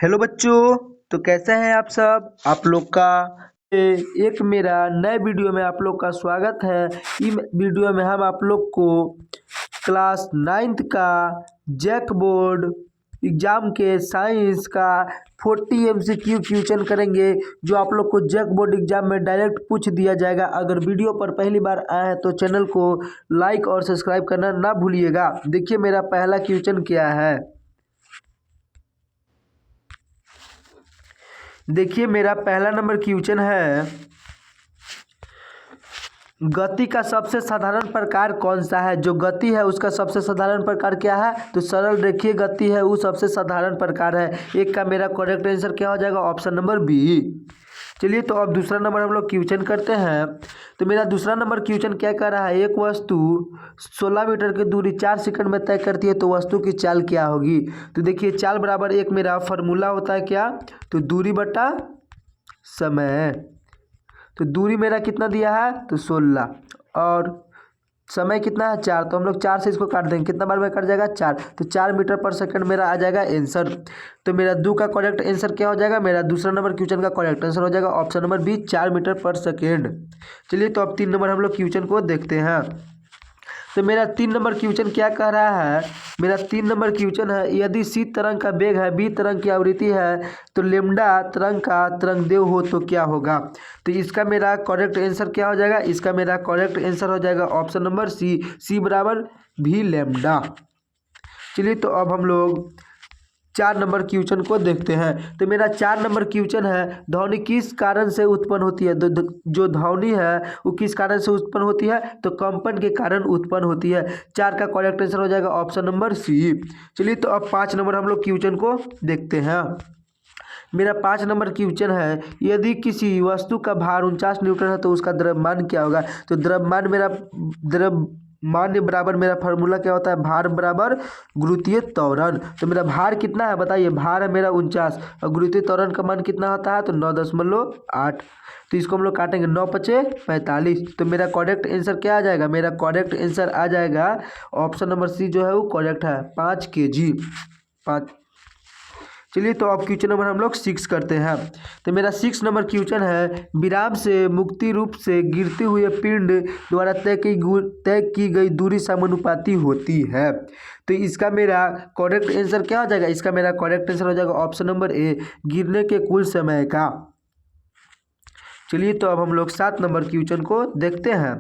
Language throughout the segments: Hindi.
हेलो बच्चों। तो कैसे हैं आप सब? आप लोग का एक मेरा नए वीडियो में आप लोग का स्वागत है। इस वीडियो में हम आप लोग को क्लास 9th का जैक बोर्ड एग्जाम के साइंस का 40 MCQ क्वेश्चन करेंगे, जो आप लोग को जैक बोर्ड एग्जाम में डायरेक्ट पूछ दिया जाएगा। अगर वीडियो पर पहली बार आए हैं तो चैनल को लाइक और सब्सक्राइब करना ना भूलिएगा। देखिए मेरा पहला क्वेश्चन क्या है। देखिए मेरा पहला नंबर क्वेश्चन है, गति का सबसे साधारण प्रकार कौन सा है? जो गति है उसका सबसे साधारण प्रकार क्या है? तो सरल रेखीय गति है, वो सबसे साधारण प्रकार है। एक का मेरा करेक्ट आंसर क्या हो जाएगा? Option number B. चलिए तो अब दूसरा नंबर हम लोग क्वेश्चन करते हैं। तो मेरा दूसरा नंबर क्वेश्चन क्या कर रहा है, एक वस्तु 16 मीटर की दूरी 4 सेकंड में तय करती है, तो वस्तु की चाल क्या होगी? तो देखिए चाल बराबर एक मेरा फॉर्मूला होता है क्या? तो दूरी बटा समय। तो दूरी मेरा कितना दिया है? तो 16 और समय कितना है? 4। तो हम लोग 4 से इसको काट देंगे, कितना बार में कट जाएगा? 4। तो 4 मीटर पर सेकंड मेरा आ जाएगा आंसर। तो मेरा 2 का करेक्ट आंसर क्या हो जाएगा? मेरा दूसरा नंबर क्वेश्चन का करेक्ट आंसर हो जाएगा ऑप्शन नंबर बी, 4 मीटर पर सेकेंड। चलिए तो अब 3 नंबर हम लोग क्वेश्चन को देखते हैं। तो मेरा 3 नंबर क्वेश्चन क्या कह रहा है? मेरा 3 नंबर क्वेश्चन है, यदि सी तरंग का वेग है, बी तरंग की आवृत्ति है, तो लेमडा तरंग का तरंगदैर्घ्य हो तो क्या होगा? तो इसका मेरा करेक्ट आंसर क्या हो जाएगा? इसका मेरा करेक्ट आंसर हो जाएगा ऑप्शन नंबर सी, सी बराबर भी लेमडा। चलिए तो अब हम लोग 4 नंबर क्वेश्चन को देखते हैं। तो मेरा 4 नंबर क्वेश्चन है, ध्वनि किस कारण से उत्पन्न होती है? जो ध्वनि है वो किस कारण से उत्पन्न होती है? तो कंपन के कारण उत्पन्न होती है। 4 का करेक्ट आंसर हो जाएगा ऑप्शन नंबर सी। चलिए तो अब 5 नंबर हम लोग क्वेश्चन को देखते हैं। मेरा 5 नंबर क्वेश्चन है, यदि किसी वस्तु का भार 49 न्यूटन है तो उसका द्रव्यमान क्या होगा? तो द्रव्यमान बराबर मेरा फार्मूला क्या होता है? भार बराबर गुरुत्वीय त्वरण। तो मेरा भार कितना है बताइए? भार है मेरा 49 और गुरुत्वीय त्वरण का मान कितना होता है? तो 9.8। तो इसको हम लोग काटेंगे, 9 पचे 45। तो मेरा करेक्ट आंसर क्या आ जाएगा? मेरा करेक्ट आंसर आ जाएगा ऑप्शन नंबर सी, जो है वो करेक्ट है, 5 kg 5। चलिए तो अब क्वेश्चन नंबर हम लोग 6 करते हैं। तो मेरा 6 नंबर क्वेश्चन है, विराम से मुक्ति रूप से गिरते हुए पिंड द्वारा तय की गई दूरी समानुपाती होती है। तो इसका मेरा करेक्ट आंसर क्या हो जाएगा? इसका मेरा करेक्ट आंसर हो जाएगा ऑप्शन नंबर ए, गिरने के कुल समय का। चलिए तो अब हम लोग 7 नंबर क्वेश्चन को देखते हैं।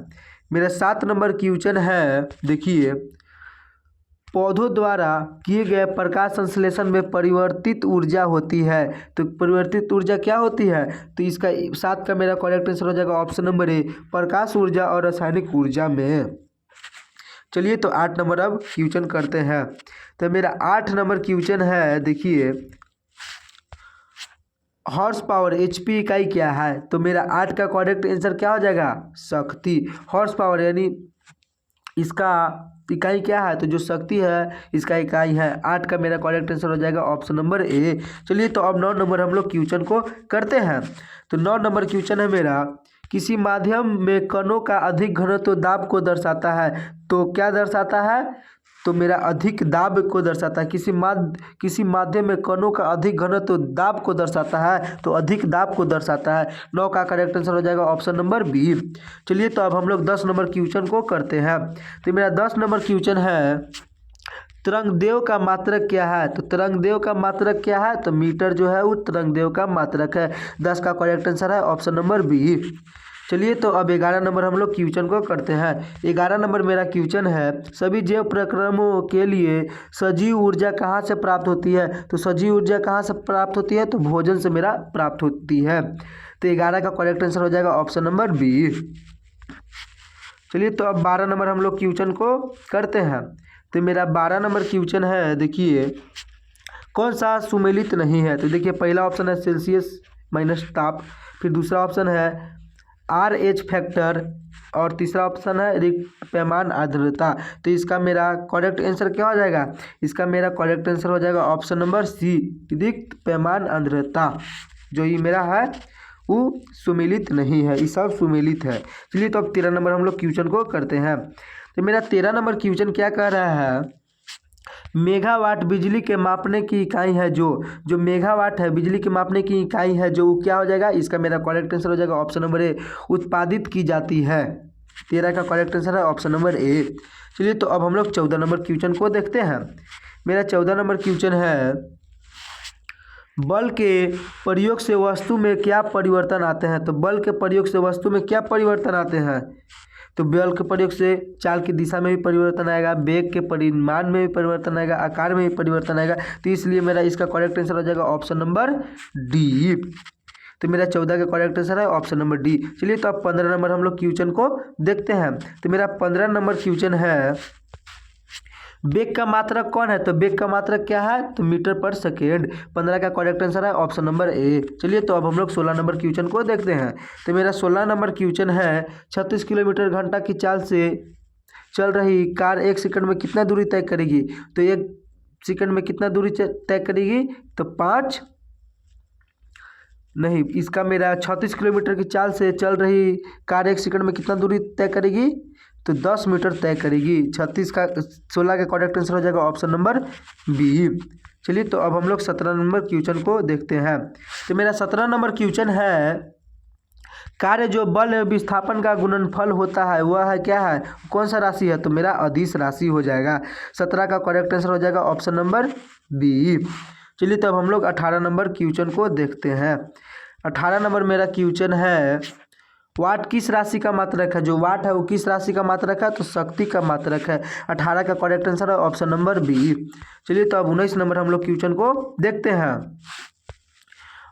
मेरा 7 नंबर क्वेश्चन है, देखिए, पौधों द्वारा किए गए प्रकाश संश्लेषण में परिवर्तित ऊर्जा होती है। तो परिवर्तित ऊर्जा क्या होती है? तो इसका 7 का मेरा करेक्ट आंसर हो जाएगा ऑप्शन नंबर ए, प्रकाश ऊर्जा और रासायनिक ऊर्जा में। चलिए तो 8 नंबर अब क्वेश्चन करते हैं। तो मेरा 8 नंबर क्वेश्चन है, देखिए, हॉर्स पावर HP इकाई क्या है? तो मेरा 8 का करेक्ट आंसर क्या हो जाएगा? शक्ति। हॉर्स पावर यानी इसका इकाई क्या है? तो जो शक्ति है इसका इकाई है। 8 का मेरा करेक्ट आंसर हो जाएगा ऑप्शन नंबर ए। चलिए तो अब 9 नंबर हम लोग क्वेश्चन को करते हैं। तो 9 नंबर क्वेश्चन है मेरा, किसी माध्यम में कणों का अधिक घनत्व दाब को दर्शाता है। तो क्या दर्शाता है? तो मेरा अधिक दाब को दर्शाता है। किसी माध्यम में कणों का अधिक घनत्व दाब को दर्शाता है, तो अधिक दाब को दर्शाता है। 9 का करेक्ट आंसर हो जाएगा ऑप्शन नंबर बी। चलिए तो अब हम लोग 10 नंबर क्वेश्चन को करते हैं। तो मेरा 10 नंबर क्वेश्चन है, तरंगदैर्घ्य का मात्रक क्या है? तो तरंगदैर्घ्य का मात्रक क्या है? तो मीटर जो है वो तरंगदैर्घ्य का मात्रक है। 10 का करेक्ट आंसर है ऑप्शन नंबर बी। चलिए तो अब 11 नंबर हम लोग क्वेश्चन को करते हैं। 11 नंबर मेरा क्वेश्चन है, सभी जैव प्रक्रमों के लिए सजीव ऊर्जा कहाँ से प्राप्त होती है? तो सजीव ऊर्जा कहाँ से प्राप्त होती है? तो भोजन से मेरा प्राप्त होती है। तो 11 का करेक्ट आंसर हो जाएगा ऑप्शन नंबर बी। चलिए तो अब 12 नंबर हम लोग क्वेश्चन को करते हैं। तो मेरा 12 नंबर क्वेश्चन है, देखिए, कौन सा सुमेलित नहीं है? तो देखिए पहला ऑप्शन है सेल्सियस माइनस ताप, फिर दूसरा ऑप्शन है RH फैक्टर और तीसरा ऑप्शन है रिक्त पैमान आर्द्रता। तो इसका मेरा करेक्ट आंसर क्या हो जाएगा? इसका मेरा करेक्ट आंसर हो जाएगा ऑप्शन नंबर सी, रिक्त पैमान आर्द्रता। जो ये मेरा है वो सुमेलित नहीं है, ये सब सुमेलित है। चलिए तो अब 13 नंबर हम लोग क्वेश्चन को करते हैं। तो मेरा 13 नंबर क्वेश्चन क्या कह रहा है, मेगावाट बिजली के मापने की इकाई है जो मेगावाट है बिजली के मापने की इकाई है जो क्या हो जाएगा, इसका मेरा करेक्ट आंसर हो जाएगा ऑप्शन नंबर ए, उत्पादित की जाती है। 13 का करेक्ट आंसर है ऑप्शन नंबर ए। चलिए तो अब हम लोग 14 नंबर क्वेश्चन को देखते हैं। मेरा 14 नंबर क्वेश्चन है, बल के प्रयोग से वस्तु में क्या परिवर्तन आते हैं। तो बल के प्रयोग से वस्तु में क्या परिवर्तन आते हैं, तो बल के प्रयोग से चाल की दिशा में भी परिवर्तन आएगा, वेग के परिमाण में भी परिवर्तन आएगा, आकार में भी परिवर्तन आएगा। तो इसलिए मेरा इसका करेक्ट आंसर हो जाएगा ऑप्शन नंबर डी। तो मेरा 14 का करेक्ट आंसर है ऑप्शन नंबर डी। चलिए तो अब 15 नंबर हम लोग क्वेश्चन को देखते हैं। तो मेरा 15 नंबर क्वेश्चन है, वेग का मात्रक कौन है। तो वेग का मात्रक क्या है, तो मीटर पर सेकेंड। 15 का करेक्ट आंसर है ऑप्शन नंबर ए। चलिए तो अब हम लोग 16 नंबर क्वेश्चन को देखते हैं। तो मेरा 16 नंबर क्वेश्चन है, 36 किलोमीटर घंटा की चाल से चल रही कार 1 सेकंड में कितना दूरी तय करेगी। तो 1 सेकंड में कितना दूरी तय करेगी, तो 5 नहीं, इसका मेरा 36 किलोमीटर की चाल से चल रही कार 1 सेकंड में कितना दूरी तय करेगी, तो 10 मीटर तय करेगी। 16 का करेक्ट आंसर हो जाएगा ऑप्शन नंबर बी। चलिए तो अब हम लोग 17 नंबर क्वेश्चन को देखते हैं। तो मेरा 17 नंबर क्वेश्चन है, कार्य जो बल विस्थापन का गुणनफल होता है वह है क्या है, कौन सा राशि है, तो मेरा अदिश राशि हो जाएगा। 17 का करेक्ट आंसर हो जाएगा ऑप्शन नंबर बी। चलिए तब हम लोग 18 नंबर क्वेश्चन को देखते हैं। 18 नंबर मेरा क्वेश्चन है, वाट किस राशि का मात्रक है। जो वाट है वो किस राशि का मात्रक है, तो शक्ति का मात्रक है। 18 का करेक्ट आंसर है ऑप्शन नंबर बी। चलिए तो अब 19 नंबर हम लोग क्वेश्चन को देखते हैं।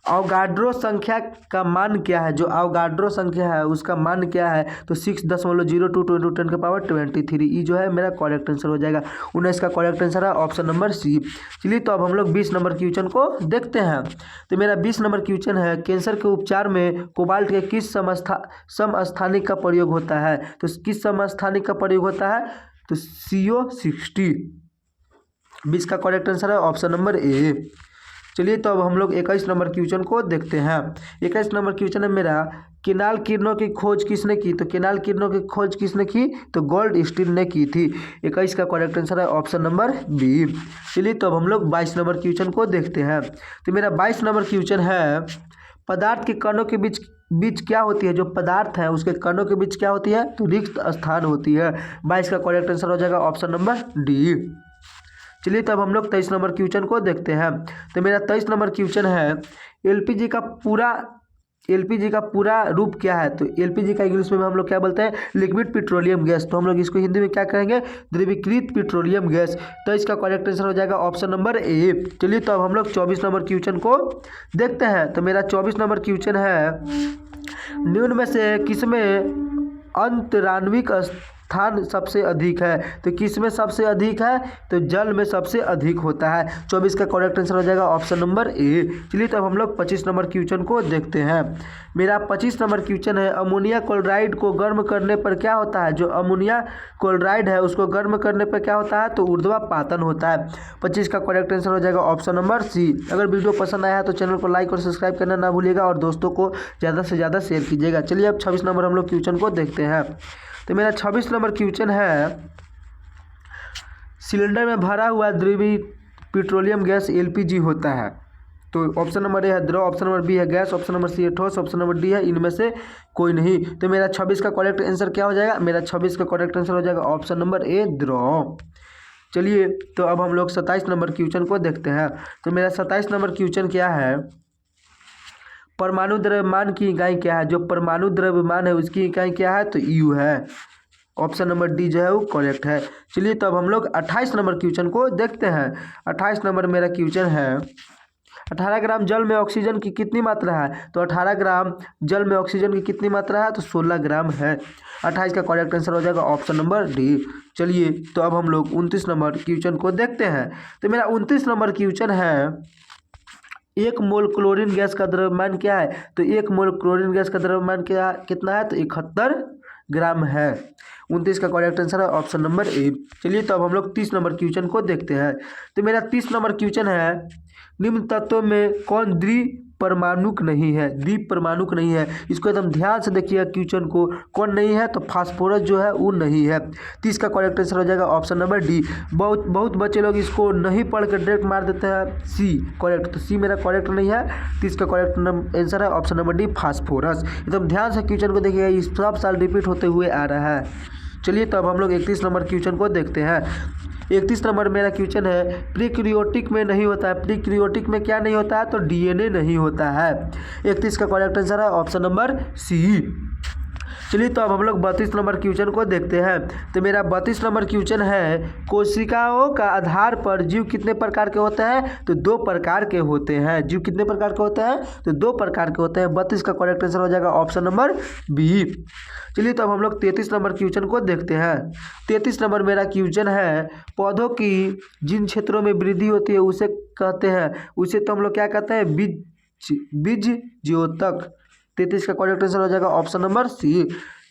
अवगाड्रो संख्या का मान क्या है। जो अवगाड्रो संख्या है उसका मान क्या है, तो 6.02 × 10⁻23। ई जो है मेरा करेक्ट आंसर हो जाएगा। 19 का करेक्ट आंसर है ऑप्शन नंबर सी। चलिए तो अब हम लोग 20 नंबर क्वेश्चन को देखते हैं। तो मेरा 20 नंबर क्वेश्चन है, कैंसर के उपचार में कोबाल्ट के किस समस्थानिक का प्रयोग होता है। तो किस समस्थानिक का प्रयोग होता है, तो CO60। 20 का करेक्ट आंसर है ऑप्शन नंबर ए। चलिए तो अब हम लोग 21 नंबर क्वेश्चन को देखते हैं। 21 नंबर क्वेश्चन है मेरा, केनाल किरणों की खोज किसने की। तो केनाल किरणों की खोज किसने की, तो गोल्डस्टीन ने की थी। 21 का करेक्ट आंसर है ऑप्शन नंबर बी। चलिए तो अब हम लोग 22 नंबर क्वेश्चन को देखते हैं। तो मेरा 22 नंबर क्वेश्चन है, पदार्थ के कणों के बीच क्या होती है। जो पदार्थ है उसके कणों के बीच क्या होती है, तो रिक्त स्थान होती है। 22 का करेक्ट आंसर हो जाएगा ऑप्शन नंबर डी। चलिए तब हम लोग 23 नंबर क्वेश्चन को देखते हैं। तो मेरा 23 नंबर क्वेश्चन है, एलपीजी का पूरा रूप क्या है। तो एलपीजी का इंग्लिश में हम लोग क्या बोलते हैं, लिक्विड पेट्रोलियम गैस। तो हम लोग इसको हिंदी में क्या कहेंगे, द्रवीकृत पेट्रोलियम गैस। तो इसका करेक्ट आंसर हो जाएगा ऑप्शन नंबर ए। चलिए तो अब हम लोग 24 नंबर क्वेश्चन को देखते हैं। तो मेरा 24 नंबर क्वेश्चन है, निम्न में से किसमें अंतराण्विक स्थान सबसे अधिक है। तो किस में सबसे अधिक है, तो जल में सबसे अधिक होता है। 24 का करेक्ट आंसर हो जाएगा ऑप्शन नंबर ए। चलिए तो अब हम लोग 25 नंबर क्वेश्चन को देखते हैं। मेरा 25 नंबर क्वेश्चन है, अमोनिया क्लोराइड को गर्म करने पर क्या होता है। जो अमोनिया क्लोराइड है उसको गर्म करने पर क्या होता है, तो ऊर्ध्वापातन होता है। 25 का करेक्ट आंसर हो जाएगा ऑप्शन नंबर सी। अगर वीडियो पसंद आया है तो चैनल को लाइक और सब्सक्राइब करना ना भूलिएगा और दोस्तों को ज़्यादा से ज़्यादा शेयर कीजिएगा। चलिए अब 26 नंबर हम लोग क्वेश्चन को देखते हैं। तो मेरा 26 नंबर क्वेश्चन है, सिलेंडर में भरा हुआ द्रवीय पेट्रोलियम गैस एलपीजी होता है। तो ऑप्शन नंबर ए है द्रव, ऑप्शन नंबर बी है गैस, ऑप्शन नंबर सी है ठोस, ऑप्शन नंबर डी है इनमें से कोई नहीं। तो मेरा 26 का करेक्ट आंसर क्या हो जाएगा, मेरा 26 का करेक्ट आंसर हो जाएगा ऑप्शन नंबर ए द्रव। चलिए तो अब हम लोग 27 नंबर क्वेश्चन को देखते हैं। तो मेरा 27 नंबर क्वेश्चन क्या है, परमाणु द्रव्यमान की इकाई क्या है। जो परमाणु द्रव्यमान है उसकी इकाई क्या है, तो यू है। ऑप्शन नंबर डी जो है वो करेक्ट है। चलिए तो अब हम लोग 28 नंबर क्वेश्चन को देखते हैं। 28 नंबर मेरा क्वेश्चन है, 18 ग्राम जल में ऑक्सीजन की कितनी मात्रा है। तो 18 ग्राम जल में ऑक्सीजन की कितनी मात्रा है, तो 16 ग्राम है। 28 का करेक्ट आंसर हो जाएगा ऑप्शन नंबर डी। चलिए तो अब हम लोग 29 नंबर क्वेश्चन को देखते हैं। तो मेरा 29 नंबर क्वेश्चन है, 1 मोल क्लोरीन गैस का द्रव्यमान क्या है। तो 1 मोल क्लोरीन गैस का द्रव्यमान क्या कितना है, तो 71 ग्राम है। 29 का करेक्ट आंसर है ऑप्शन नंबर ए। चलिए तो अब हम लोग 30 नंबर क्वेश्चन को देखते हैं। तो मेरा 30 नंबर क्वेश्चन है, निम्न तत्वों में कौन परमाणुक नहीं है, द्वीप परमाणुक नहीं है। इसको एकदम ध्यान से देखिए क्वेश्चन को, कौन नहीं है तो फास्फोरस जो है वो नहीं है। तो इसका करेक्ट आंसर हो जाएगा ऑप्शन नंबर डी। बहुत बच्चे लोग इसको नहीं पढ़ कर डायरेक्ट मार देते हैं सी करेक्ट, तो सी मेरा करेक्ट नहीं है। तो इसका करेक्ट आंसर है ऑप्शन नंबर डी फास्फोरस। एकदम ध्यान से क्वेश्चन को देखिएगा, ये सब साल रिपीट होते हुए आ रहा है। चलिए तो अब हम लोग 31 नंबर क्वेश्चन को देखते हैं। 31 नंबर मेरा क्वेश्चन है, प्रीक्रियोटिक में नहीं होता है। प्रीक्रियोटिक में क्या नहीं होता है तो डीएनए नहीं होता है। 31 का करेक्ट आंसर है ऑप्शन नंबर सी। चलिए तो अब हम लोग 32 नंबर क्वेश्चन को देखते हैं। तो मेरा 32 नंबर क्वेश्चन है, कोशिकाओं का आधार पर जीव कितने प्रकार के होते हैं तो 2 प्रकार के होते हैं। जीव कितने प्रकार के होते हैं तो 2 प्रकार के होते हैं। 32 का करेक्ट आंसर हो जाएगा ऑप्शन नंबर बी। चलिए तो अब हम लोग 33 नंबर क्वेश्चन को देखते हैं। 33 नंबर मेरा क्वेश्चन है, पौधों की जिन क्षेत्रों में वृद्धि होती है उसे कहते हैं, उसे तो हम लोग क्या कहते हैं बीज ज्योतक। 33 का करेक्ट आंसर हो जाएगा ऑप्शन नंबर सी।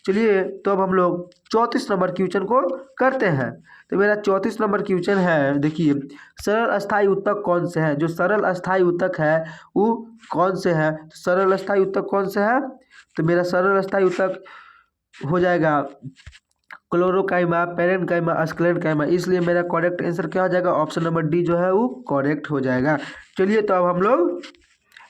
चलिए तो अब हम लोग 34 नंबर क्वेश्चन को करते हैं। तो मेरा 34 नंबर क्वेश्चन है, देखिए सरल अस्थायी उत्तक कौन से हैं। जो सरल अस्थायी उत्तक है वो कौन से है, सरल अस्थायी उत्तक कौन से है तो मेरा सरल अस्थायी उत्तक हो जाएगा क्लोरोकाइमा, पेरेनकाइमा, अस्क्लेनकाइमा। इसलिए मेरा करेक्ट आंसर क्या हो जाएगा ऑप्शन नंबर डी जो है वो करेक्ट हो जाएगा। चलिए तो अब हम लोग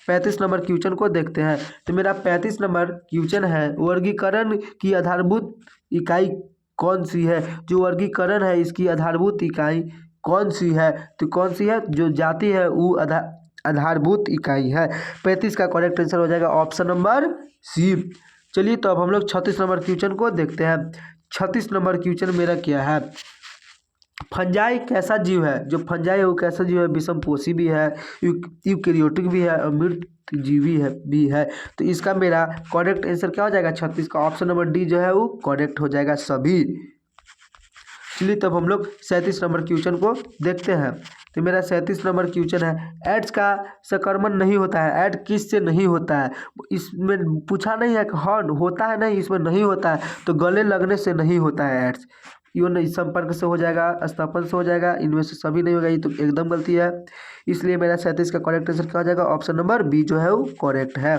35 नंबर क्वेश्चन को देखते हैं। तो मेरा 35 नंबर क्वेश्चन है, वर्गीकरण की आधारभूत इकाई कौन सी है। जो वर्गीकरण है इसकी आधारभूत इकाई कौन सी है तो कौन सी है, जो जाति है वो आधारभूत इकाई है। 35 का करेक्ट आंसर हो जाएगा ऑप्शन नंबर सी। चलिए तो अब हम लोग 36 नंबर क्वेश्चन को देखते हैं। 36 नंबर क्वेश्चन मेरा क्या है, फंजाई कैसा जीव है। जो फंजाई है वो कैसा जीव है, विषमपोषी भी है, यूकेरियोटिक भी है और मृत जीवी भी है। तो इसका मेरा करेक्ट आंसर क्या हो जाएगा 36 का ऑप्शन नंबर डी जो है वो करेक्ट हो जाएगा सभी। चलिए तब हम लोग 37 नंबर क्वेश्चन को देखते हैं। तो मेरा 37 नंबर क्वेश्चन है, एड्स का संक्रमण नहीं होता है। एड किस से नहीं होता है, इसमें पूछा नहीं है कि हाँ होता है, नहीं इसमें नहीं होता है तो गले लगने से नहीं होता है एड्स। यौन संपर्क से हो जाएगा, स्तपन से हो जाएगा, इनमें से सभी नहीं होगा, ये तो एकदम गलती है। इसलिए मेरा 37 का करेक्ट आंसर क्या हो जाएगा ऑप्शन नंबर बी जो है वो करेक्ट है।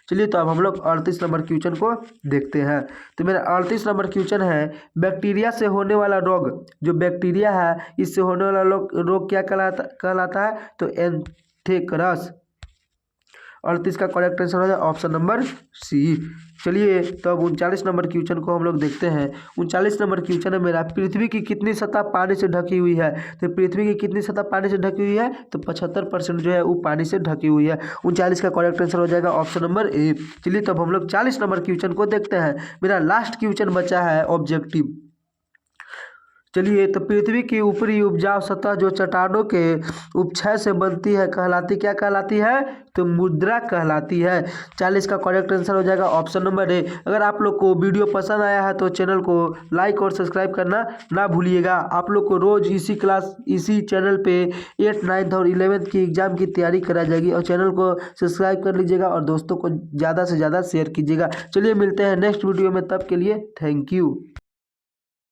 चलिए तो अब हम लोग 38 नंबर क्वेश्चन को देखते हैं। तो मेरा 38 नंबर क्वेश्चन है, बैक्टीरिया से होने वाला रोग, जो बैक्टीरिया है इससे होने वाला रोग क्या कहलाता है तो एंथ्रेक्स। 38 का करेक्ट आंसर हो जाए ऑप्शन नंबर सी। चलिए तो अब 39 नंबर क्वेश्चन को हम लोग देखते हैं। 39 नंबर क्वेश्चन है मेरा, पृथ्वी की कितनी सतह पानी से ढकी हुई है। तो पृथ्वी की कितनी सतह पानी से ढकी हुई है तो 75% जो है वो पानी से ढकी हुई है। 39 का करेक्ट आंसर हो जाएगा ऑप्शन नंबर ए। चलिए तो अब हम लोग 40 नंबर क्वेश्चन को देखते हैं। मेरा लास्ट क्वेश्चन बचा है ऑब्जेक्टिव। चलिए तो पृथ्वी की ऊपरी उपजाऊ सतह जो चट्टानों के उपक्षय से बनती है कहलाती क्या कहलाती है तो मुद्रा कहलाती है। 40 का करेक्ट आंसर हो जाएगा ऑप्शन नंबर ए। अगर आप लोग को वीडियो पसंद आया है तो चैनल को लाइक और सब्सक्राइब करना ना भूलिएगा। आप लोग को रोज़ इसी चैनल पे 8th 9th और 11th की एग्ज़ाम की तैयारी कराई जाएगी और चैनल को सब्सक्राइब कर लीजिएगा और दोस्तों को ज़्यादा से ज़्यादा शेयर कीजिएगा। चलिए मिलते हैं नेक्स्ट वीडियो में, तब के लिए थैंक यू।